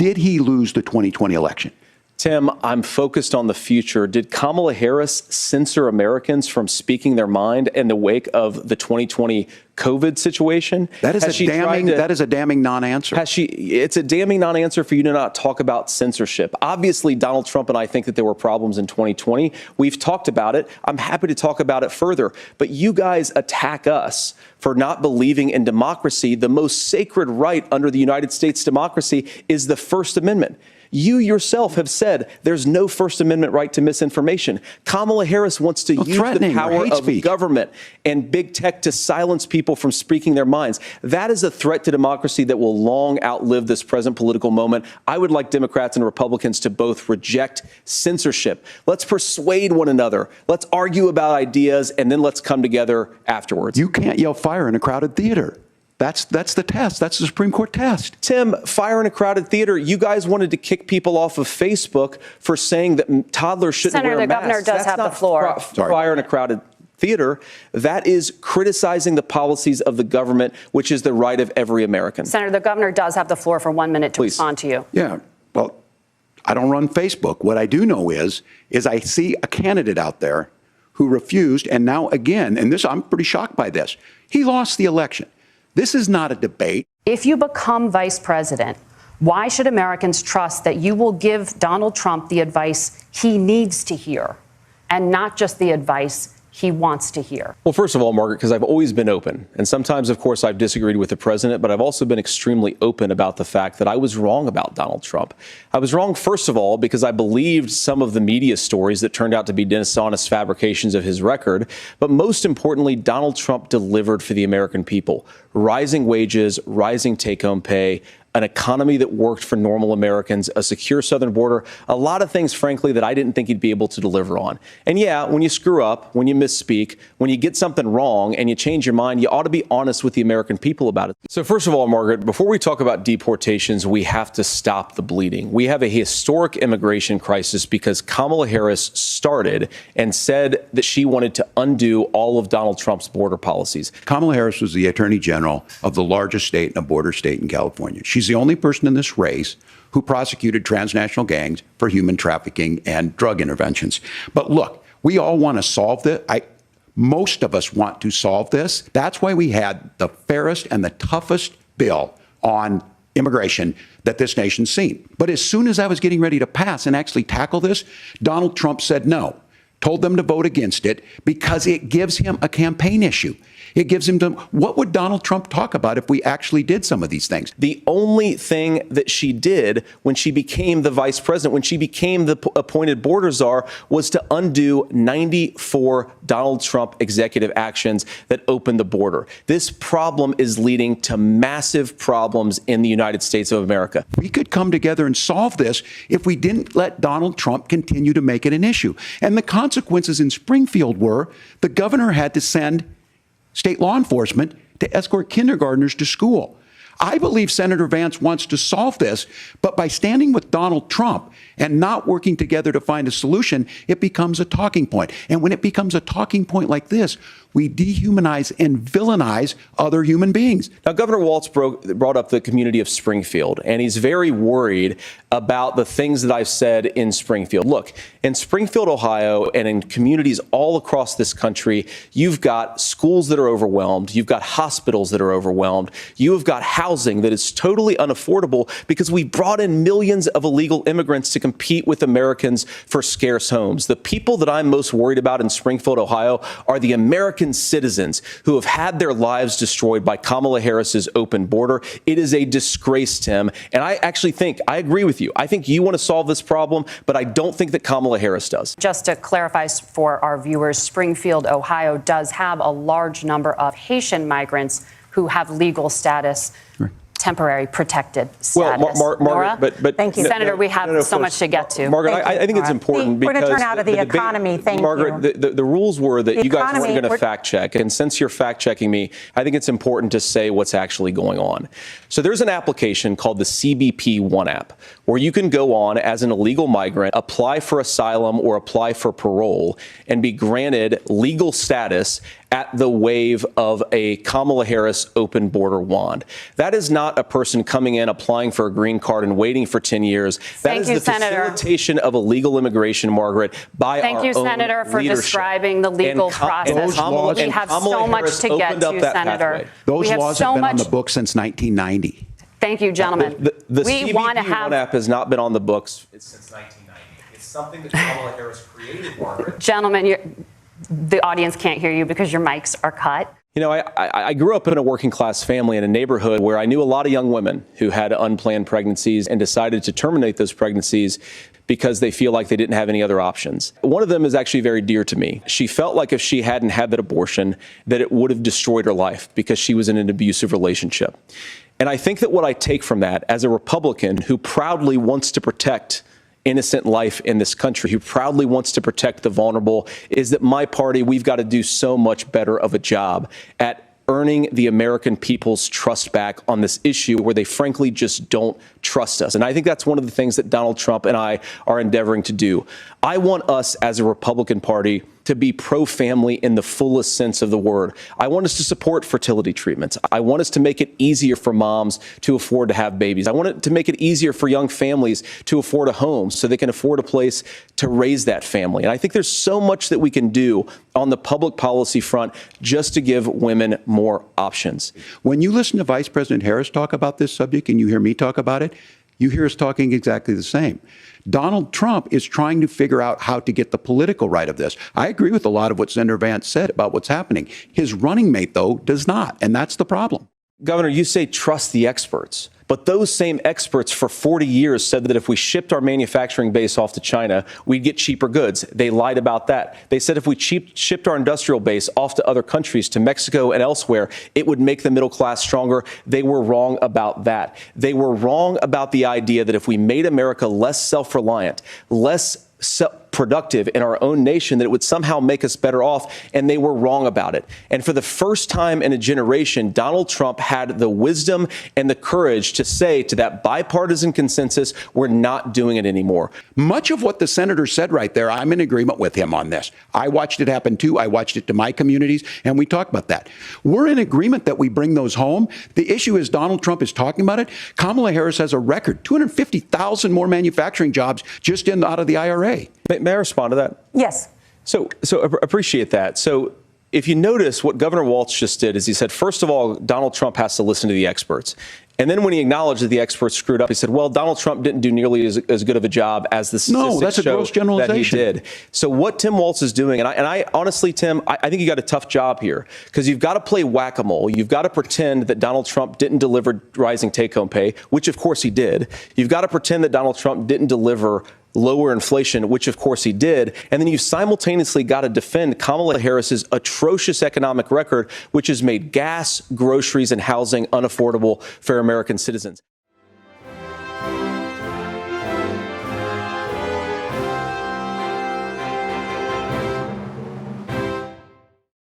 Did he lose the 2020 election? Tim, I'm focused on the future. Did Kamala Harris censor Americans from speaking their mind in the wake of the 2020 COVID situation? That is a damning non-answer. It's a damning non-answer for you to not talk about censorship. Obviously, Donald Trump and I think that there were problems in 2020. We've talked about it. I'm happy to talk about it further. But you guys attack us for not believing in democracy. The most sacred right under the United States democracy is the First Amendment. You yourself have said there's no First Amendment right to misinformation. Kamala Harris wants to use the power of government and big tech to silence people from speaking their minds. That is a threat to democracy that will long outlive this present political moment. I would like Democrats and Republicans to both reject censorship. Let's persuade one another. Let's argue about ideas, and then let's come together afterwards. You can't yell fire in a crowded theater. That's the test. That's the Supreme Court test. Tim, fire in a crowded theater. You guys wanted to kick people off of Facebook for saying that toddlers shouldn't wear masks. Senator, the governor does have the floor. Fire in a crowded theater. That is criticizing the policies of the government, which is the right of every American. Senator, the governor does have the floor for 1 minute to respond to you. Yeah. Well, I don't run Facebook. What I do know is I see a candidate out there who refused, and now again, and this, I'm pretty shocked by this. He lost the election. This is not a debate. If you become vice president, why should Americans trust that you will give Donald Trump the advice he needs to hear and not just the advice he wants to hear? Well, first of all, Margaret, because I've always been open. And sometimes, of course, I've disagreed with the president, but I've also been extremely open about the fact that I was wrong about Donald Trump. I was wrong, first of all, because I believed some of the media stories that turned out to be dishonest fabrications of his record. But most importantly, Donald Trump delivered for the American people. Rising wages, rising take-home pay, an economy that worked for normal Americans, a secure southern border, a lot of things, frankly, that I didn't think he'd be able to deliver on. And yeah, when you screw up, when you misspeak, when you get something wrong and you change your mind, you ought to be honest with the American people about it. So first of all, Margaret, before we talk about deportations, we have to stop the bleeding. We have a historic immigration crisis because Kamala Harris started and said that she wanted to undo all of Donald Trump's border policies. Kamala Harris was the Attorney General of the largest state and a border state in California. She's the only person in this race who prosecuted transnational gangs for human trafficking and drug interventions. But look, we all want to solve this. Most of us want to solve this. That's why we had the fairest and the toughest bill on immigration that this nation's seen. But as soon as I was getting ready to pass and actually tackle this, Donald Trump said no, told them to vote against it because it gives him a campaign issue. It gives him what would Donald Trump talk about if we actually did some of these things? The only thing that she did when she became the vice president, when she became the appointed border czar, was to undo 94 Donald Trump executive actions that opened the border. This problem is leading to massive problems in the United States of America. We could come together and solve this if we didn't let Donald Trump continue to make it an issue. And the consequences in Springfield were the governor had to send state law enforcement to escort kindergartners to school. I believe Senator Vance wants to solve this, but by standing with Donald Trump and not working together to find a solution, it becomes a talking point. And when it becomes a talking point like this, we dehumanize and villainize other human beings. Now, Governor Walz brought up the community of Springfield, and he's very worried about the things that I've said in Springfield. Look, in Springfield, Ohio, and in communities all across this country, you've got schools that are overwhelmed. You've got hospitals that are overwhelmed. You have got housing that is totally unaffordable because we brought in millions of illegal immigrants to compete with Americans for scarce homes. The people that I'm most worried about in Springfield, Ohio, are the American citizens who have had their lives destroyed by Kamala Harris's open border. It is a disgrace, Tim. And I actually think, I agree with you. I think you want to solve this problem, but I don't think that Kamala Harris does. Just to clarify for our viewers, Springfield, Ohio does have a large number of Haitian migrants who have legal status. Right. Temporary protected status. Well, Margaret, but thank you, Senator. We have so much to get to. Margaret, I think it's important because we're going to turn out of the economy. Thank you, Margaret. The rules were that you guys weren't going to fact check, and since you're fact checking me, I think it's important to say what's actually going on. So there's an application called the CBP One app, where you can go on as an illegal migrant, apply for asylum or apply for parole, and be granted legal status at the wave of a Kamala Harris open border wand. That is not a person coming in, applying for a green card and waiting for 10 years. That is the facilitation of illegal immigration, Margaret, by our own Thank you, Senator, for leadership. describing the legal process. We have so much to get to, Senator. Those laws have been on the books since 1990. Thank you, gentlemen. The CBP app has not been on the books since 1990. It's something that Kamala Harris created, Margaret. Gentlemen, the audience can't hear you because your mics are cut. You know, I grew up in a working class family in a neighborhood where I knew a lot of young women who had unplanned pregnancies and decided to terminate those pregnancies because they feel like they didn't have any other options. One of them is actually very dear to me. She felt like if she hadn't had that abortion, that it would have destroyed her life because she was in an abusive relationship. And I think that what I take from that as a Republican who proudly wants to protect innocent life in this country, who proudly wants to protect the vulnerable, is that my party, we've got to do so much better of a job at earning the American people's trust back on this issue where they frankly just don't trust us. And I think that's one of the things that Donald Trump and I are endeavoring to do. I want us as a Republican Party to be pro-family in the fullest sense of the word. I want us to support fertility treatments. I want us to make it easier for moms to afford to have babies. I want it to make it easier for young families to afford a home so they can afford a place to raise that family. And I think there's so much that we can do on the public policy front just to give women more options. When you listen to Vice President Harris talk about this subject and you hear me talk about it, you hear us talking exactly the same. Donald Trump is trying to figure out how to get the political right of this. I agree with a lot of what Senator Vance said about what's happening. His running mate, though, does not, and that's the problem. Governor, you say trust the experts. But those same experts for 40 years said that if we shipped our manufacturing base off to China, we'd get cheaper goods. They lied about that. They said if we shipped our industrial base off to other countries, to Mexico and elsewhere, it would make the middle class stronger. They were wrong about that. They were wrong about the idea that if we made America less self-reliant, less productive in our own nation, that it would somehow make us better off, and they were wrong about it. And for the first time in a generation, Donald Trump had the wisdom and the courage to say to that bipartisan consensus, we're not doing it anymore. Much of what the senator said right there, I'm in agreement with him on this. I watched it happen too. I watched it to my communities, and we talked about that. We're in agreement that we bring those home. The issue is Donald Trump is talking about it. Kamala Harris has a record, 250,000 more manufacturing jobs just out of the IRA. May I respond to that? Yes. So appreciate that. So if you notice what Governor Walz just did is he said, first of all, Donald Trump has to listen to the experts. And then when he acknowledged that the experts screwed up, he said, well, Donald Trump didn't do nearly as good of a job as the statistics show that he did. So what Tim Walz is doing, and I honestly, Tim, I think you got a tough job here because you've got to play whack-a-mole. You've got to pretend that Donald Trump didn't deliver rising take-home pay, which of course he did. You've got to pretend that Donald Trump didn't deliver lower inflation, which of course he did. And then you simultaneously got to defend Kamala Harris's atrocious economic record, which has made gas, groceries, and housing unaffordable for American citizens.